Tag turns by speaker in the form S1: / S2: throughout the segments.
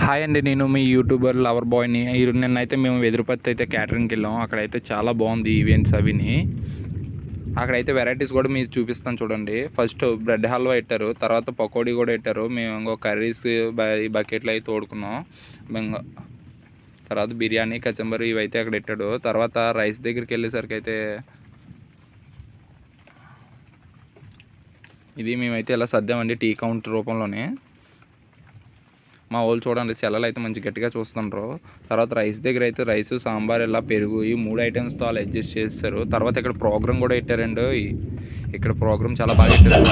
S1: Hi అండి, నేను మీ YouTuber lover బాయ్ని. నిన్నైతే మేము వెదురుపత్తి అయితే క్యాటరింగ్కి వెళ్ళాం. అక్కడైతే చాలా బాగుంది ఈవెంట్స్ అవిని. అక్కడైతే వెరైటీస్ కూడా మీరు చూపిస్తాను చూడండి. ఫస్ట్ బ్రెడ్ హల్వా పెట్టారు, తర్వాత పకోడీ కూడా పెట్టారు. మేము ఇంకో కర్రీస్ బకెట్లు అయితే తోడుకున్నాం. మేము తర్వాత బిర్యానీ కచంబరి ఇవైతే అక్కడ పెట్టాడు. తర్వాత రైస్ దగ్గరికి వెళ్ళేసరికి అయితే ఇది మేమైతే ఇలా సర్దామండి టీ కౌంటర్ రూపంలోనే. మా వాళ్ళు చూడండి సెలవులు అయితే మంచి గట్టిగా చూస్తుండ్రు. తర్వాత రైస్ దగ్గర అయితే రైస్ సాంబార్ ఇలా పెరుగు ఈ 3 ఐటమ్స్తో వాళ్ళు అడ్జస్ట్ చేస్తారు. తర్వాత ఇక్కడ ప్రోగ్రామ్ కూడా పెట్టారండి. ఇక్కడ ప్రోగ్రామ్ చాలా బాగా పెట్టారు.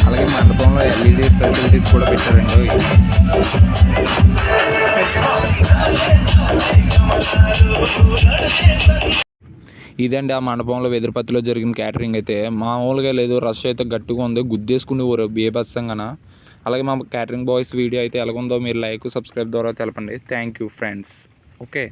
S1: అలాగే మండపంలో ఎల్ఈడి ఫెసిలిటీస్ కూడా పెట్టారండి. ఇదండి ఆ మండపంలో వెదురుపత్తిలో జరిగిన క్యాటరింగ్ అయితే. మామూలుగా లేదు, రష్ అయితే గట్టిగా ఉంది, గుద్దేసుకుని బీభత్సంగాన. అలాగే మా క్యాటరింగ్ బాయ్స్ వీడియో అయితే ఎలాగుందో మీరు లైక్ సబ్స్క్రైబ్ ద్వారా తెలపండి. Thank you friends. ఓకే.